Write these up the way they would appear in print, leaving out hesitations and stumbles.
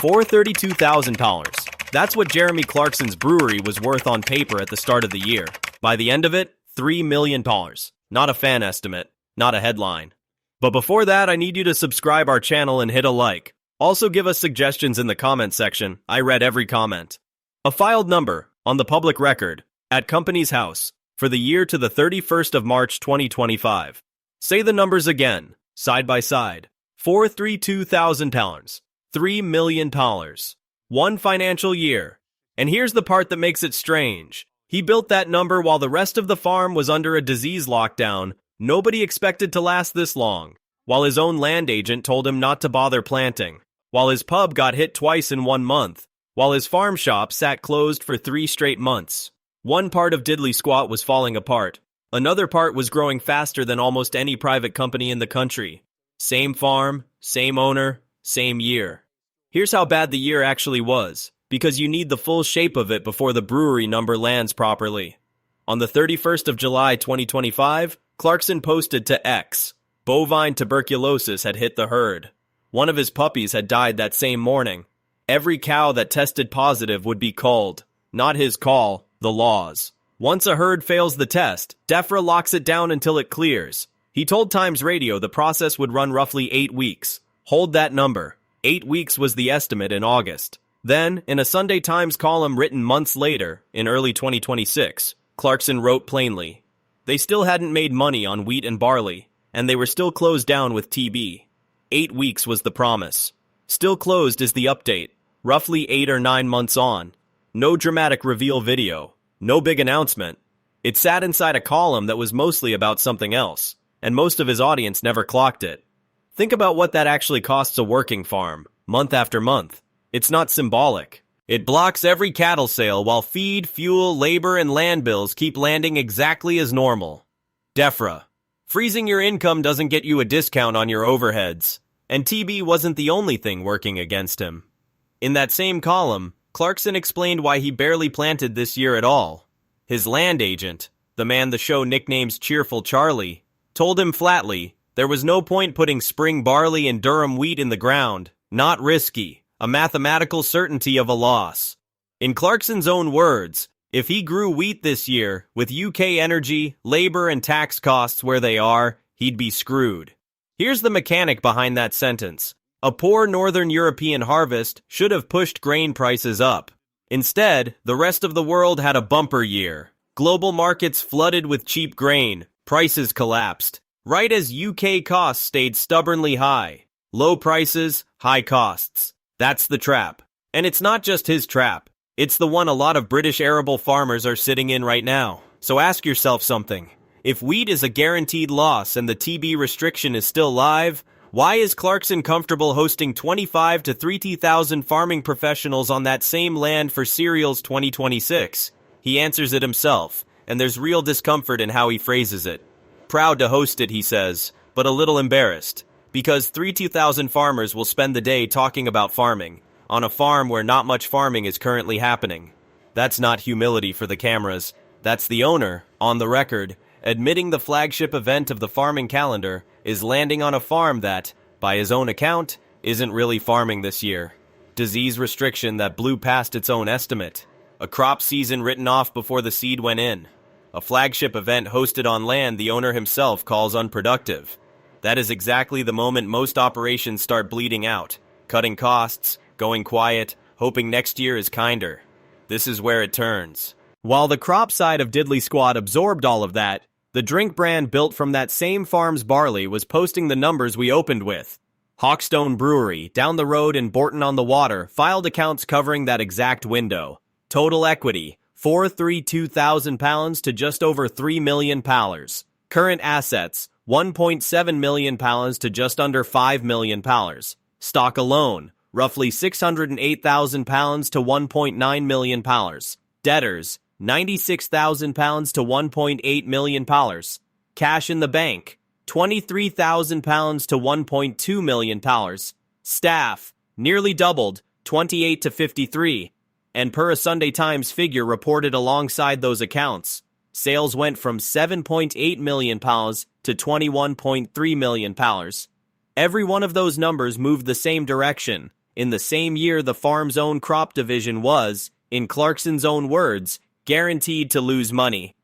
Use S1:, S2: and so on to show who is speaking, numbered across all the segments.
S1: $432,000. That's what Jeremy Clarkson's brewery was worth on paper at the start of the year. By the end of it, $3 million. Not a fan estimate, not a headline. But before that, I need you to subscribe our channel and hit a like. Also give us suggestions in the comment section. I read every comment. A filed number, on the public record, at Company's House, for the year to the 31st of March 2025. Say the numbers again, side by side. $432,000. $3 million. One financial year. And here's the part that makes it strange. He built that number while the rest of the farm was under a disease lockdown. Nobody expected to last this long. While his own land agent told him not to bother planting. While his pub got hit twice in 1 month. While his farm shop sat closed for 3 straight months. One part of Diddley Squat was falling apart. Another part was growing faster than almost any private company in the country. Same farm, same owner, same year. Here's how bad the year actually was, because you need the full shape of it before the brewery number lands properly. On the 31st of July 2025, Clarkson posted to X, bovine tuberculosis had hit the herd. One of his puppies had died that same morning. Every cow that tested positive would be culled. Not his call, the laws. Once a herd fails the test, DEFRA locks it down until it clears. He told Times Radio the process would run roughly 8 weeks. Hold that number. 8 weeks was the estimate in August. Then, in a Sunday Times column written months later, in early 2026, Clarkson wrote plainly, they still hadn't made money on wheat and barley, and they were still closed down with TB. 8 weeks was the promise. Still closed is the update, roughly 8 or 9 months on. No dramatic reveal video, no big announcement. It sat inside a column that was mostly about something else, and most of his audience never clocked it. Think about what that actually costs a working farm, month after month. It's not symbolic. It blocks every cattle sale while feed, fuel, labor, and land bills keep landing exactly as normal. DEFRA. Freezing your income doesn't get you a discount on your overheads. And TB wasn't the only thing working against him. In that same column, Clarkson explained why he barely planted this year at all. His land agent, the man the show nicknames Cheerful Charlie, told him flatly there was no point putting spring barley and Durham wheat in the ground. Not risky. A mathematical certainty of a loss. In Clarkson's own words, if he grew wheat this year, with UK energy, labor, and tax costs where they are, he'd be screwed. Here's the mechanic behind that sentence. A poor Northern European harvest should have pushed grain prices up. Instead, the rest of the world had a bumper year. Global markets flooded with cheap grain. Prices collapsed. Right as UK costs stayed stubbornly high. Low prices, high costs. That's the trap. And it's not just his trap. It's the one a lot of British arable farmers are sitting in right now. So ask yourself something. If wheat is a guaranteed loss and the TB restriction is still live, why is Clarkson comfortable hosting 25 to 30,000 farming professionals on that same land for Cereals 2026? He answers it himself, and there's real discomfort in how he phrases it. Proud to host it, he says, but a little embarrassed, because 32,000 farmers will spend the day talking about farming, on a farm where not much farming is currently happening. That's not humility for the cameras. That's the owner, on the record, admitting the flagship event of the farming calendar is landing on a farm that, by his own account, isn't really farming this year. Disease restriction that blew past its own estimate. A crop season written off before the seed went in. A flagship event hosted on land the owner himself calls unproductive. That is exactly the moment most operations start bleeding out, cutting costs, going quiet, hoping next year is kinder. This is where it turns. While the crop side of Diddley Squat absorbed all of that, the drink brand built from that same farm's barley was posting the numbers we opened with. Hawkstone Brewery, down the road in Bourton-on-the-Water, filed accounts covering that exact window. Total equity, £432,000 to just over £3 million. Current assets, £1.7 million to just under £5 million. Stock alone, roughly £608,000 to £1.9 million. Debtors, £96,000 to £1.8 million. Cash in the bank, £23,000 to $1.2 million. Staff, nearly doubled, 28 to 53. And per a Sunday Times figure reported alongside those accounts, sales went from £7.8 million to £21.3 million. Every one of those numbers moved the same direction, In the same year, the farm's own crop division was, in Clarkson's own words, guaranteed to lose money.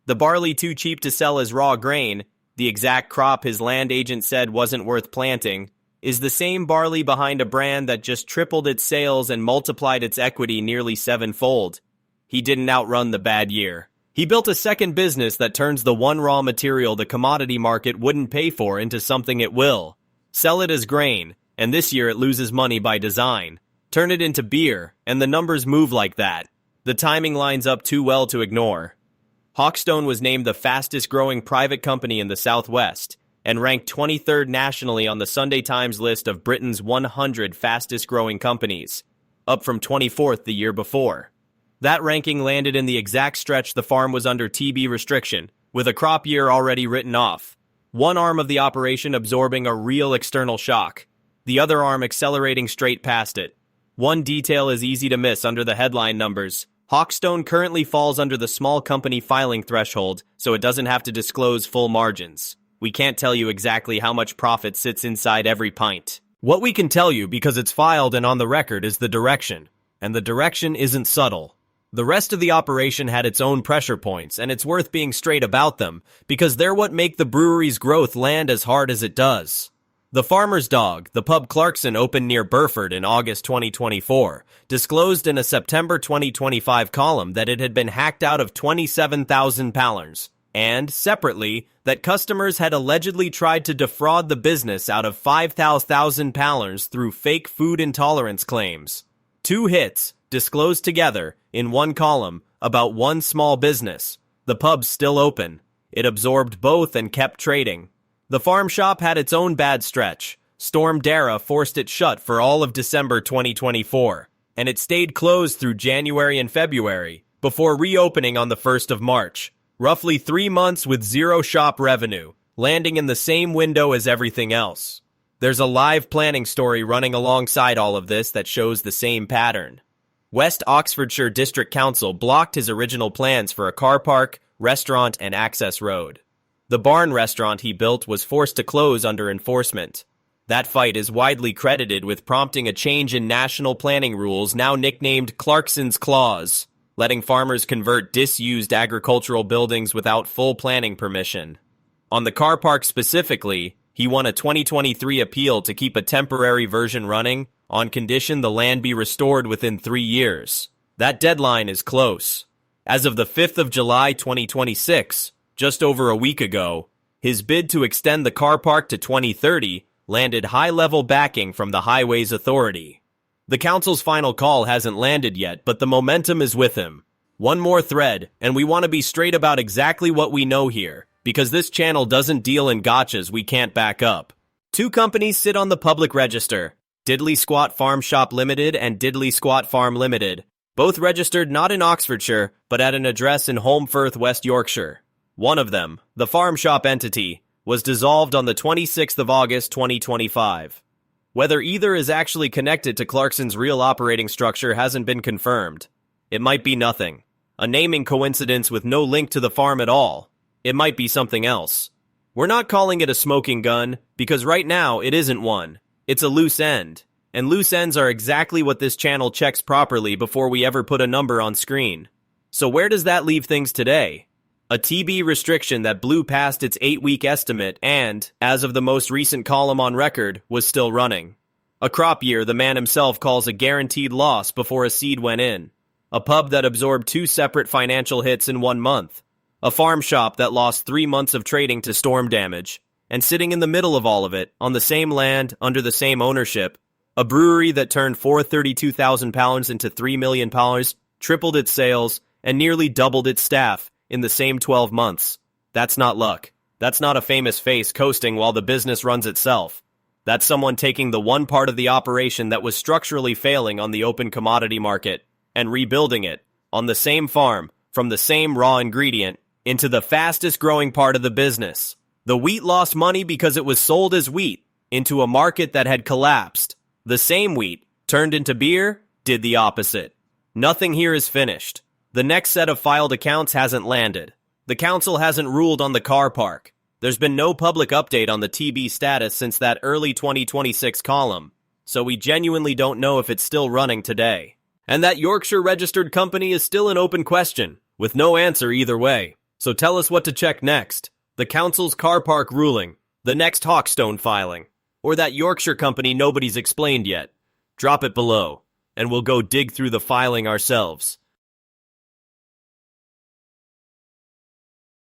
S1: The barley too cheap to sell as raw grain, the exact crop his land agent said wasn't worth planting, is the same barley behind a brand that just tripled its sales and multiplied its equity nearly sevenfold. He didn't outrun the bad year. He built a second business that turns the one raw material the commodity market wouldn't pay for into something it will. Sell it as grain, and this year it loses money by design. Turn it into beer, and the numbers move like that. The timing lines up too well to ignore. Hawkstone was named the fastest growing private company in the Southwest, and ranked 23rd nationally on the Sunday Times list of Britain's 100 fastest growing companies, up from 24th the year before. That ranking landed in the exact stretch the farm was under TB restriction, with a crop year already written off. One arm of the operation absorbing a real external shock, the other arm accelerating straight past it. One detail is easy to miss under the headline numbers. Hawkstone currently falls under the small company filing threshold, so it doesn't have to disclose full margins. We can't tell you exactly how much profit sits inside every pint. What we can tell you, because it's filed and on the record, is the direction. And the direction isn't subtle. The rest of the operation had its own pressure points, and it's worth being straight about them, because they're what make the brewery's growth land as hard as it does. The Farmer's Dog, the pub Clarkson opened near Burford in August 2024, disclosed in a September 2025 column that it had been hacked out of 27,000 pounds, and, separately, that customers had allegedly tried to defraud the business out of 5,000 pounds through fake food intolerance claims. Two hits, disclosed together, in one column, about one small business. The pub's still open. It absorbed both and kept trading. The farm shop had its own bad stretch. Storm Dara forced it shut for all of December 2024, and it stayed closed through January and February, before reopening on the 1st of March. Roughly 3 months with zero shop revenue, landing in the same window as everything else. There's a live planning story running alongside all of this that shows the same pattern. West Oxfordshire District Council blocked his original plans for a car park, restaurant, and access road. The barn restaurant he built was forced to close under enforcement. That fight is widely credited with prompting a change in national planning rules now nicknamed Clarkson's Clause, letting farmers convert disused agricultural buildings without full planning permission. On the car park specifically, he won a 2023 appeal to keep a temporary version running on condition the land be restored within 3 years. That deadline is close. As of the 5th of July 2026, just over a week ago, his bid to extend the car park to 2030 landed high-level backing from the Highways Authority. The council's final call hasn't landed yet, but the momentum is with him. One more thread, and we want to be straight about exactly what we know here, because this channel doesn't deal in gotchas we can't back up. Two companies sit on the public register, Diddley Squat Farm Shop Limited and Diddley Squat Farm Limited, both registered not in Oxfordshire, but at an address in Holmfirth, West Yorkshire. One of them, the farm shop entity, was dissolved on the 26th of August 2025. Whether either is actually connected to Clarkson's real operating structure hasn't been confirmed. It might be nothing. A naming coincidence with no link to the farm at all. It might be something else. We're not calling it a smoking gun, because right now it isn't one. It's a loose end. And loose ends are exactly what this channel checks properly before we ever put a number on screen. So where does that leave things today? A TB restriction that blew past its 8-week estimate and, as of the most recent column on record, was still running. A crop year the man himself calls a guaranteed loss before a seed went in. A pub that absorbed 2 separate financial hits in 1 month. A farm shop that lost 3 months of trading to storm damage. And sitting in the middle of all of it, on the same land, under the same ownership, a brewery that turned 432,000 pounds into 3 million pounds, tripled its sales, and nearly doubled its staff in the same 12 months. That's not luck. That's not a famous face coasting while the business runs itself. That's someone taking the one part of the operation that was structurally failing on the open commodity market and rebuilding it, on the same farm, from the same raw ingredient, into the fastest growing part of the business. The wheat lost money because it was sold as wheat, into a market that had collapsed. The same wheat, turned into beer, did the opposite. Nothing here is finished. The next set of filed accounts hasn't landed. The council hasn't ruled on the car park. There's been no public update on the TB status since that early 2026 column. so we genuinely don't know if it's still running today. And that Yorkshire registered company is still an open question, with no answer either way. So tell us what to check next. The council's car park ruling, the next Hawkstone filing, or that Yorkshire company nobody's explained yet. Drop it below, and we'll go dig through the filing ourselves.